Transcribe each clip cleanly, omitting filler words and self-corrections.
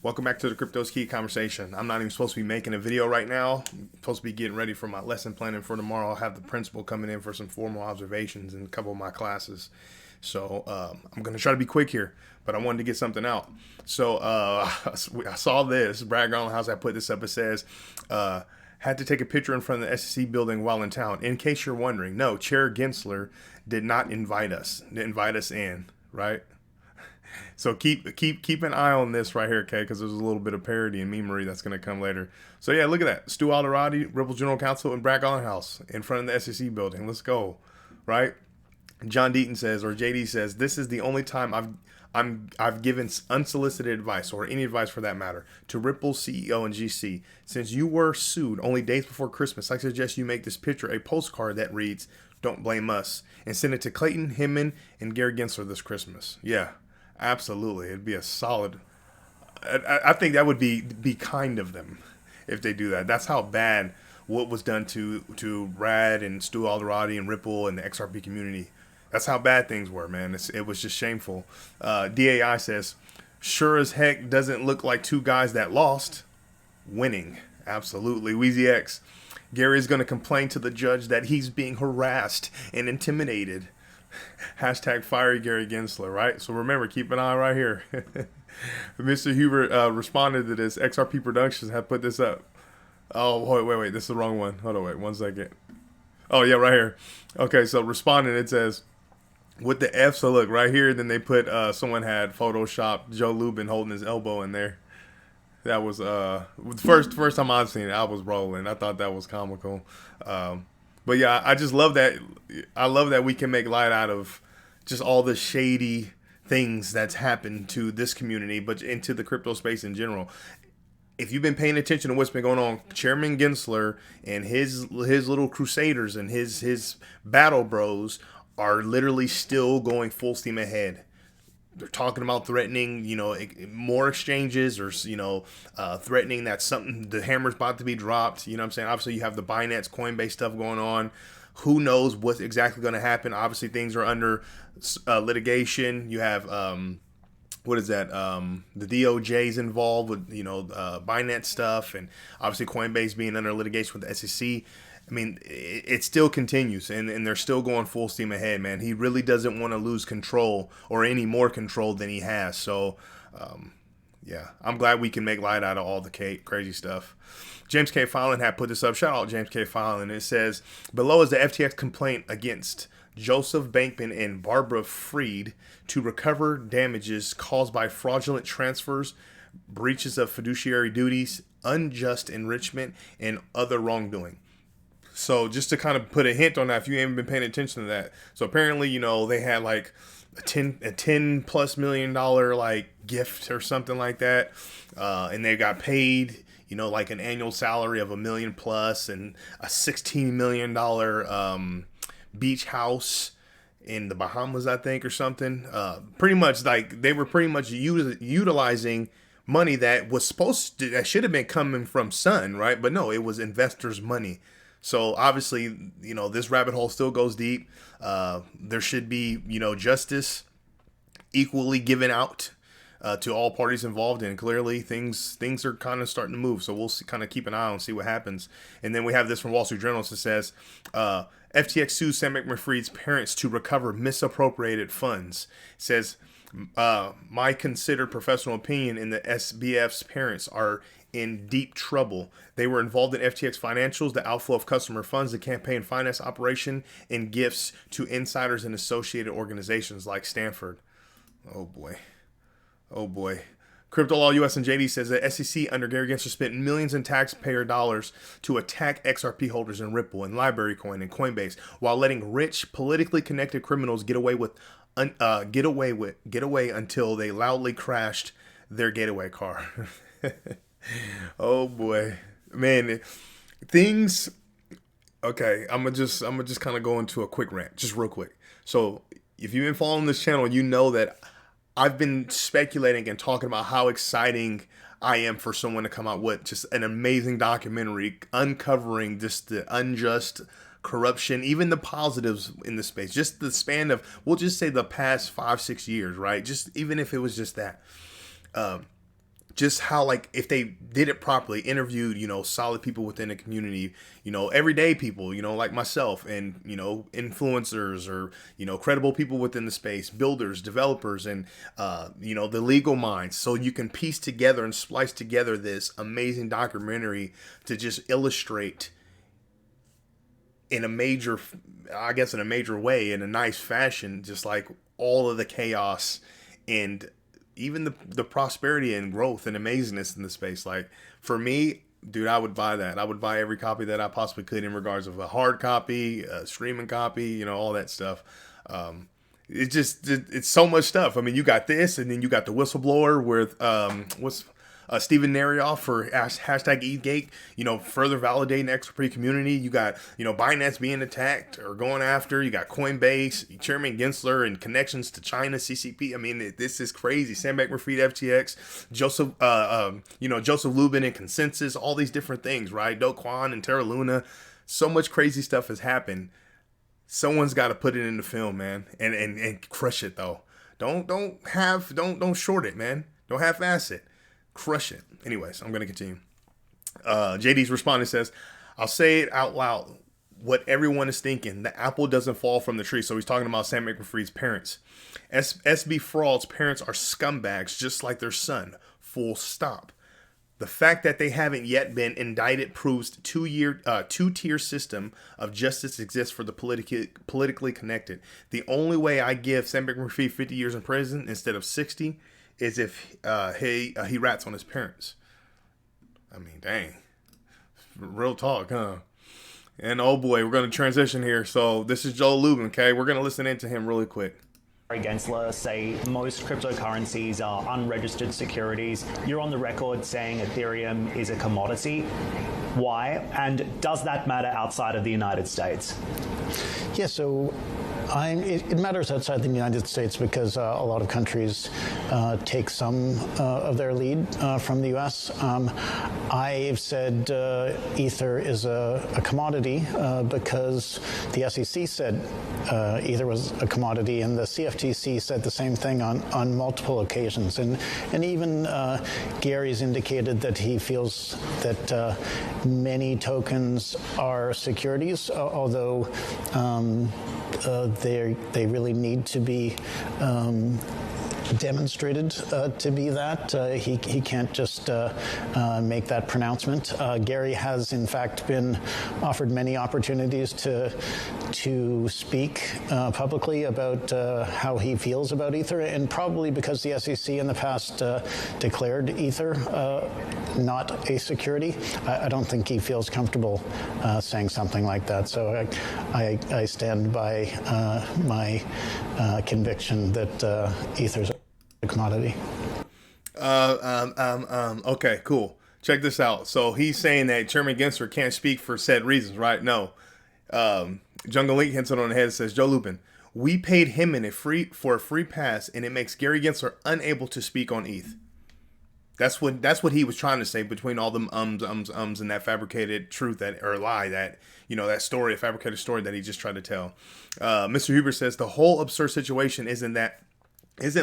Welcome back to the Crypto's Key conversation. I'm not even supposed to be making a video right now. I'm supposed to be getting ready for my lesson planning for tomorrow. I'll have the principal coming in for some formal observations in a couple of my classes. So I'm going to try to be quick here, but I wanted to get something out. So I saw this. Brad Garland House, I put this up. It says, had to take a picture in front of the SEC building while in town. In case you're wondering, no, Chair Gensler did not invite us. Didn't invite us in, right? So keep an eye on this right here, okay? Because there's a little bit of parody and memery that's going to come later. So yeah, look at that. Stu Alderati, Ripple General Counsel, and Brad Garland House in front of the SEC building. Let's go, right? John Deaton says, or JD says, this is the only time I've given unsolicited advice, or any advice for that matter, to Ripple's CEO and GC. Since you were sued only days before Christmas, I suggest you make this picture a postcard that reads, "Don't blame us," and send it to Clayton, Hinman, and Gary Gensler this Christmas. Yeah. Absolutely, it'd be a solid. I think that would be kind of them if they do that. That's how bad what was done to Rad and Stu Alderati and Ripple and the XRP community. That's how bad things were, man. It was just shameful. DAI says, sure as heck doesn't look like two guys that lost. Winning, absolutely. Wheezy X, Gary's going to complain to the judge that he's being harassed and intimidated. Hashtag fiery Gary Gensler, right? So remember, keep an eye right here. Mr. Hubert responded to this. XRP Productions had put this up. Oh, wait. This is the wrong one. Hold on, wait 1 second. Oh, yeah, right here. Okay, so responding, it says, with the F, so look, right here, then they put, someone had photoshopped Joe Lubin holding his elbow in there. That was, first time I've seen it, I was rolling. I thought that was comical. But yeah, I just love that. I love that we can make light out of just all the shady things that's happened to this community, but into the crypto space in general. If you've been paying attention to what's been going on, Chairman Gensler and his little crusaders and his battle bros are literally still going full steam ahead. They're talking about threatening, more exchanges, or, threatening that the hammer's about to be dropped. You know what I'm saying? Obviously, you have the Binance, Coinbase stuff going on. Who knows what's exactly going to happen? Obviously, things are under litigation. You have, what is that? The DOJ's involved with, Binance stuff, and obviously Coinbase being under litigation with the SEC. I mean, it still continues, and they're still going full steam ahead, man. He really doesn't want to lose control, or any more control than he has. So, yeah, I'm glad we can make light out of all the crazy stuff. James K. Fallon had put this up. Shout out James K. Fallon. It says, below is the FTX complaint against Joseph Bankman and Barbara Freed to recover damages caused by fraudulent transfers, breaches of fiduciary duties, unjust enrichment, and other wrongdoing. So just to kind of put a hint on that, if you haven't been paying attention to that. So apparently, they had like a $10+ million like gift or something like that. And they got paid, like an annual salary of $1 million plus, and a $16 million beach house in the Bahamas, I think, or something. Pretty much like they were pretty much utilizing money that that should have been coming from Sun, right? But no, it was investors' money. So obviously, this rabbit hole still goes deep. There should be, justice equally given out to all parties involved, and clearly things are kind of starting to move. So we'll kind of keep an eye on, see what happens. And then we have this from Wall Street Journal that says, FTX sues Sam Bankman-Fried's parents to recover misappropriated funds. It says, my considered professional opinion in the SBF's parents are in deep trouble. They were involved in FTX financials, the outflow of customer funds, the campaign finance operation, and gifts to insiders and associated organizations like Stanford. Oh boy. Crypto Law US and JD says that SEC under Gary Gensler spent millions in taxpayer dollars to attack XRP holders in Ripple and Library Coin and Coinbase, while letting rich, politically connected criminals get away until they loudly crashed their getaway car. Oh boy, man, things. Okay, I'm gonna just kind of go into a quick rant, just real quick. So if you've been following this channel, you know that I've been speculating and talking about how exciting I am for someone to come out with just an amazing documentary uncovering just the unjust corruption, even the positives in the space, just the span of, we'll just say the past 5-6 years, right? Just even if it was just that. just how, like, if they did it properly, interviewed, solid people within the community, everyday people, like myself, and, influencers, or, credible people within the space, builders, developers, and, the legal minds. So you can piece together and splice together this amazing documentary to just illustrate in a major way, in a nice fashion, just like all of the chaos and even the prosperity and growth and amazingness in the space. Like, for me, dude, I would buy that. I would buy every copy that I possibly could, in regards of a hard copy, a streaming copy, all that stuff. It's so much stuff. I mean, you got this, and then you got the whistleblower with Stephen Narioff for hashtag Eatgate, further validating the XRP community. You got, Binance being attacked or going after. You got Coinbase, Chairman Gensler, and connections to China, CCP. I mean, this is crazy. Sam Bankman-Fried, FTX, Joseph Lubin and Consensus, all these different things, right? Do Kwon and Terra Luna. So much crazy stuff has happened. Someone's got to put it in the film, man, and crush it though. Don't short it, man. Don't half-ass it. Crush it. Anyways, I'm going to continue. JD's responding, says, I'll say it out loud. What everyone is thinking. The apple doesn't fall from the tree. So he's talking about Sam Bankman-Fried's parents. SB Fraud's parents are scumbags, just like their son. Full stop. The fact that they haven't yet been indicted proves two-tier system of justice exists for the politically connected. The only way I give Sam Bankman-Fried 50 years in prison instead of 60 is if he rats on his parents. I mean, dang. Real talk, huh? And oh boy, we're going to transition here. So this is Joel Lubin, okay? We're going to listen into him really quick. Gensler say most cryptocurrencies are unregistered securities. You're on the record saying Ethereum is a commodity. Why? And does that matter outside of the United States? Yeah, so it matters outside the United States because a lot of countries take some of their lead from the U.S. I've said Ether is a commodity because the SEC said Ether was a commodity, and the CFTC said the same thing on multiple occasions. And even Gary's indicated that he feels that many tokens are securities, although they really need to be demonstrated to be that. He can't just make that pronouncement. Gary has, in fact, been offered many opportunities to speak publicly about how he feels about Ether, and probably because the SEC in the past declared Ether not a security, I don't think he feels comfortable saying something like that. So I stand by my conviction that Ether's a commodity. Okay, cool. Check this out. So he's saying that Chairman Gensler can't speak for said reasons, right? No. Jungle Link hits it on the head and says, Joe Lupin, we paid him for a free pass, and it makes Gary Gensler unable to speak on ETH. That's what he was trying to say between all them ums, and that fabricated truth or lie that, that story, a fabricated story that he just tried to tell. Mr. Huber says the whole absurd situation isn't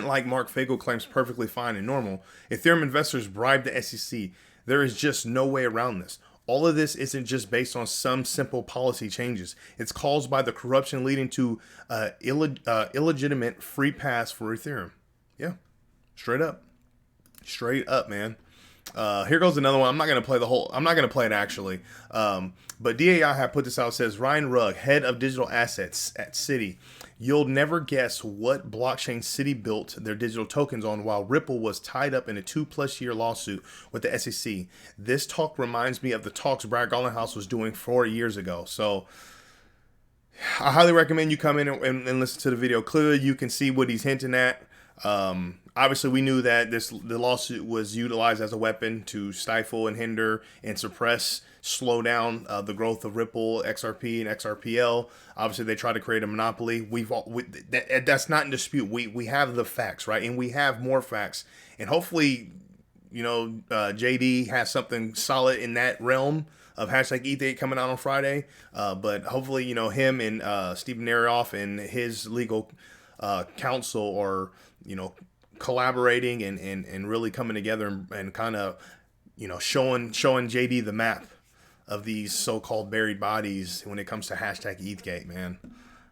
like Mark Fagel claims perfectly fine and normal. Ethereum investors bribed the SEC. There is just no way around this. All of this isn't just based on some simple policy changes. It's caused by the corruption leading to illegitimate free pass for Ethereum. Yeah, straight up, man. Here goes another one. I'm not gonna play it actually. But DAI had put this out. It says Ryan Rugg, head of digital assets at Citi. You'll never guess what blockchain Citi built their digital tokens on while Ripple was tied up in a 2+ year lawsuit with the SEC. This talk reminds me of the talks Brad Garlinghouse was doing 4 years ago. So I highly recommend you come in and listen to the video. Clearly you can see what he's hinting at. Obviously, we knew that the lawsuit was utilized as a weapon to stifle and hinder and suppress, slow down the growth of Ripple, XRP, and XRPL. Obviously, they tried to create a monopoly. That's not in dispute. We have the facts, right? And we have more facts. And hopefully, JD has something solid in that realm of hashtag Eatgate coming out on Friday. But hopefully, him and Stephen Narioff and his legal counsel or, collaborating and really coming together and kind of, showing JD the map of these so-called buried bodies when it comes to hashtag ETHgate, man.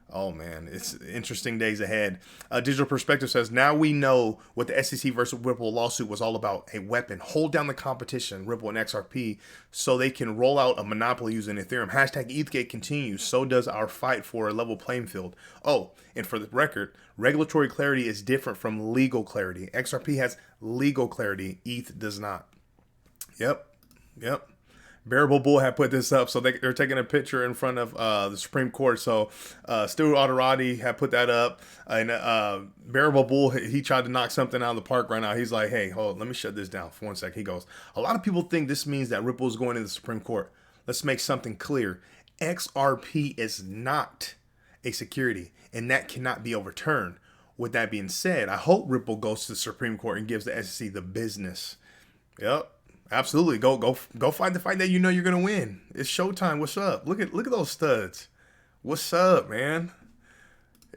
Oh, man, it's interesting days ahead. Digital Perspective says, now we know what the SEC versus Ripple lawsuit was all about. A weapon. Hold down the competition, Ripple and XRP, so they can roll out a monopoly using Ethereum. Hashtag ETHgate continues. So does our fight for a level playing field. Oh, and for the record, regulatory clarity is different from legal clarity. XRP has legal clarity. ETH does not. Yep. Bearable Bull had put this up, so they're taking a picture in front of the Supreme Court. So Stu Alderati had put that up, and Bearable Bull, he tried to knock something out of the park right now. He's like, hey, hold on, let me shut this down for 1 sec. He goes, a lot of people think this means that Ripple is going to the Supreme Court. Let's make something clear. XRP is not a security, and that cannot be overturned. With that being said, I hope Ripple goes to the Supreme Court and gives the SEC the business. Yep. Absolutely. Go fight the fight that you know you're gonna win. It's showtime. What's up? Look at those studs. What's up, man?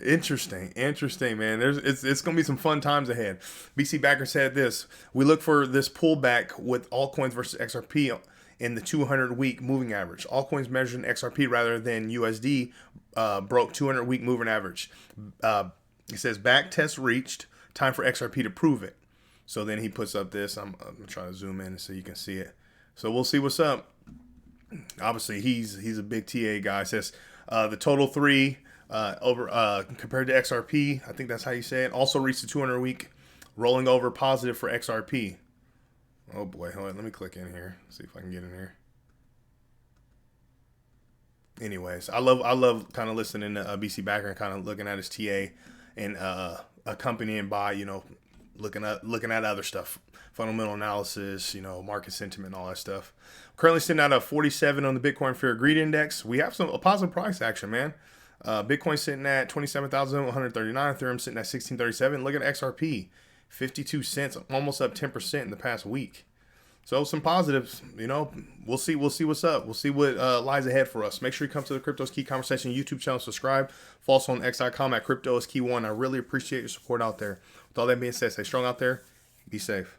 Interesting, man. It's gonna be some fun times ahead. BC Backer said this. We look for this pullback with altcoins versus XRP in the 200-week moving average. Altcoins measured in XRP rather than USD broke 200-week moving average. It says back test reached. Time for XRP to prove it. So then he puts up this. I'm trying to zoom in so you can see it. So we'll see what's up. Obviously, he's a big TA guy. It says the total 3 over compared to XRP. I think that's how you say it. Also reached the 200-week rolling over positive for XRP. Oh boy, hold on. Let me click in here. See if I can get in here. Anyways, I love kind of listening to BC Backer and kind of looking at his TA and accompanying by looking at other stuff, fundamental analysis, market sentiment, all that stuff. Currently sitting at a 47 on the Bitcoin Fear Greed Index. We have a positive price action, man. Bitcoin sitting at 27,139. Ethereum sitting at 1637. Look at XRP, 52 cents, almost up 10% in the past week. So some positives, we'll see what's up. We'll see what lies ahead for us. Make sure you come to the Crypto is Key Conversation YouTube channel, subscribe, follow us on x.com at Crypto is Key 1. I really appreciate your support out there. With all that being said, stay strong out there. Be safe.